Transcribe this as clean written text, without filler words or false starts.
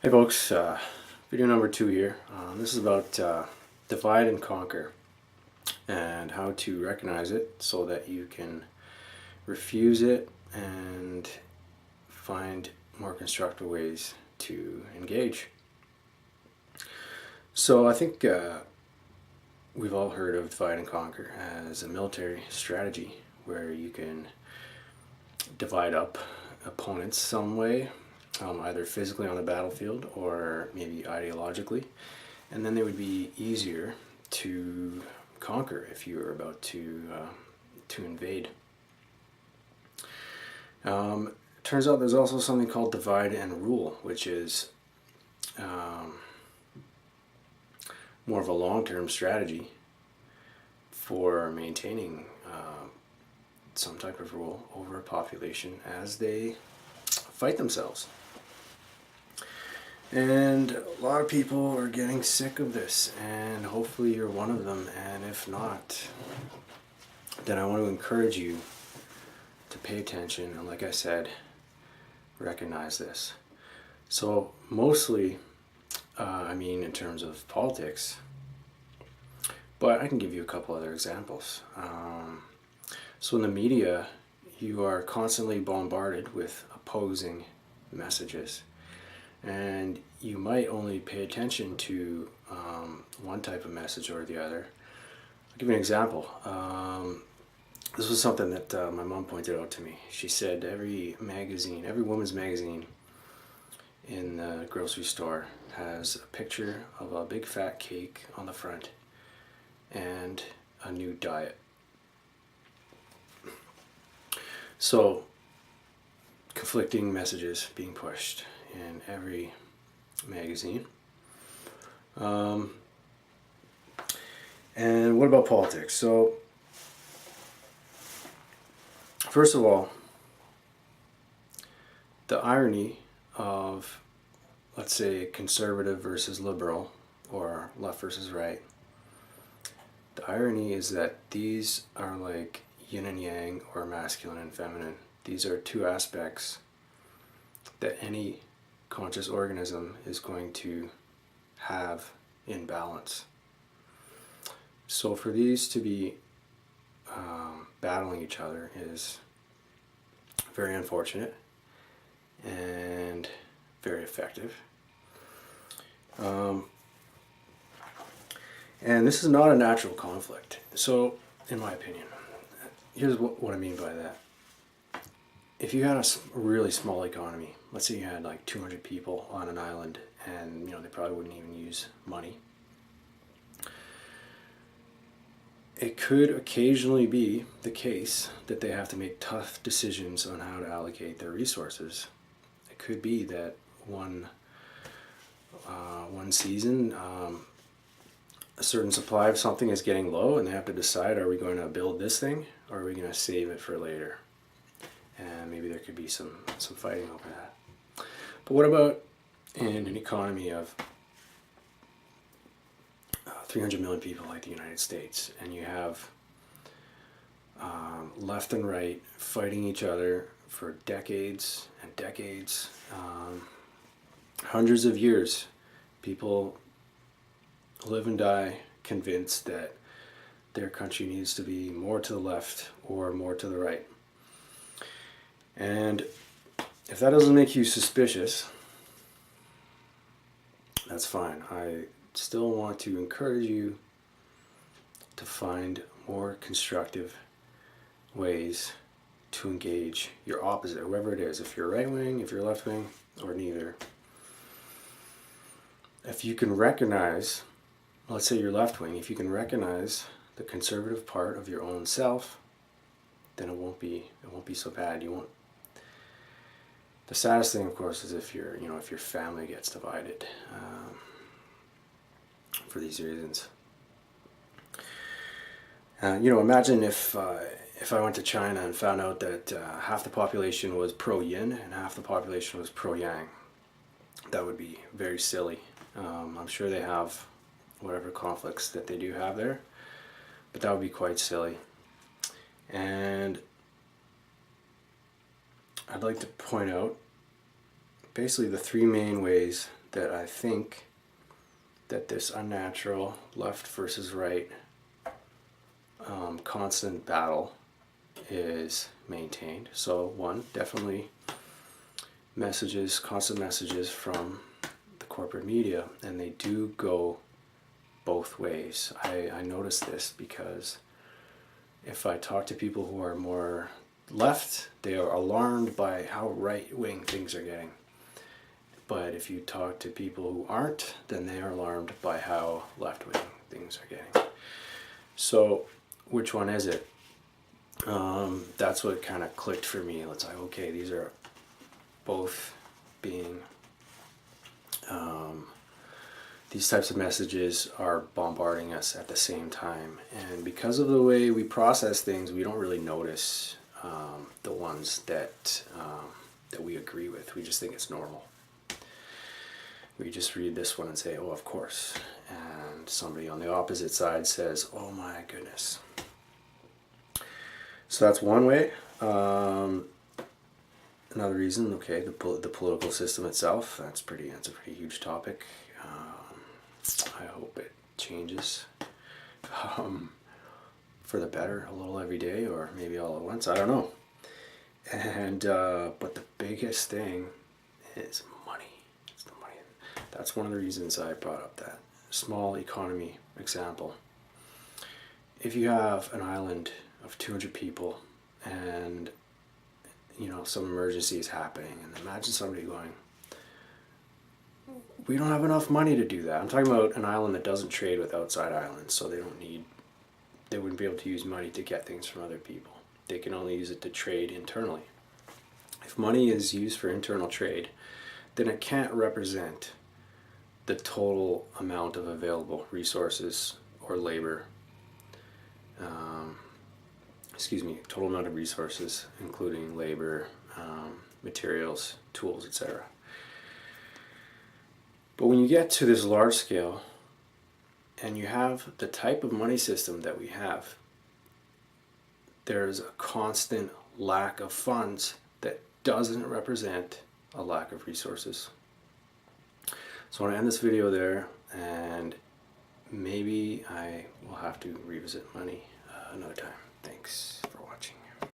Hey folks, video number 2 here. This is about divide and conquer and how to recognize it so that you can refuse it and find more constructive ways to engage. So I think we've all heard of divide and conquer as a military strategy where you can divide up opponents some way, either physically on the battlefield or maybe ideologically, and then they would be easier to conquer if you were about to invade. Turns out there's also something called divide and rule, which is more of a long-term strategy for maintaining some type of rule over a population as they fight themselves. And a lot of people are getting sick of this, and hopefully you're one of them. And if not, then I want to encourage you to pay attention and, like I said, recognize this. So mostly, I mean in terms of politics, but I can give you a couple other examples. So in the media, you are constantly bombarded with opposing messages, and you might only pay attention to one type of message or the other. I'll give you an example. This was something that my mom pointed out to me. She said every magazine, every woman's magazine in the grocery store has a picture of a big fat cake on the front and a new diet. So, conflicting messages being pushed in every magazine. And what about politics? So, first of all, the irony of, let's say, conservative versus liberal, or left versus right, the irony is that these are like yin and yang, or masculine and feminine. These are two aspects that any conscious organism is going to have in balance. So for these to be battling each other is very unfortunate and very effective. And this is not a natural conflict. So, in my opinion, here's what I mean by that. If you had a really small economy, let's say you had like 200 people on an island, and they probably wouldn't even use money. It could occasionally be the case that they have to make tough decisions on how to allocate their resources. It could be that one season, a certain supply of something is getting low, and they have to decide: are we going to build this thing, or are we going to save it for later? And maybe there could be some fighting over that. But what about in an economy of 300 million people like the United States, and you have left and right fighting each other for decades and decades, hundreds of years? People live and die convinced that their country needs to be more to the left or more to the right. And if that doesn't make you suspicious, that's fine. I still want to encourage you to find more constructive ways to engage your opposite, whoever it is. If you're right wing, if you're left wing, or neither. If you can recognize, let's say you're left wing, if you can recognize the conservative part of your own self, then it won't be so bad. You won't. The saddest thing, of course, is if your family gets divided for these reasons. Imagine if I went to China and found out that half the population was pro-yin and half the population was pro-yang. That would be very silly. I'm sure they have whatever conflicts that they do have there, but that would be quite silly. And I'd like to point out basically the three main ways that I think that this unnatural left versus right constant battle is maintained. So one, definitely messages, constant messages from the corporate media, and they do go both ways. I notice this because if I talk to people who are more left, they are alarmed by how right-wing things are getting. But if you talk to people who aren't, then they are alarmed by how left-wing things are getting. So which one is it? That's what kind of clicked for me. It's like, okay, these are both being, these types of messages are bombarding us at the same time. And because of the way we process things, we don't really notice the ones that we agree with. We just think it's normal. We just read this one and say, oh, of course. And somebody on the opposite side says, oh my goodness. So that's one way. Another reason, okay, the political system itself, that's a pretty huge topic. I hope it changes for the better a little every day, or maybe all at once, I don't know. And but the biggest thing is money. It's the money. That's one of the reasons I brought up that small economy example. If you have an island of 200 people and some emergency is happening, and imagine somebody going, we don't have enough money to do that. I'm talking about an island that doesn't trade with outside islands, so they wouldn't be able to use money to get things from other people. They can only use it to trade internally. If money is used for internal trade, then it can't represent the total amount of available resources or labor. Total amount of resources, including labor, materials, tools, etc. But when you get to this large scale, and you have the type of money system that we have, there's a constant lack of funds that doesn't represent a lack of resources. So I want to end this video there, and maybe I will have to revisit money another time. Thanks for watching.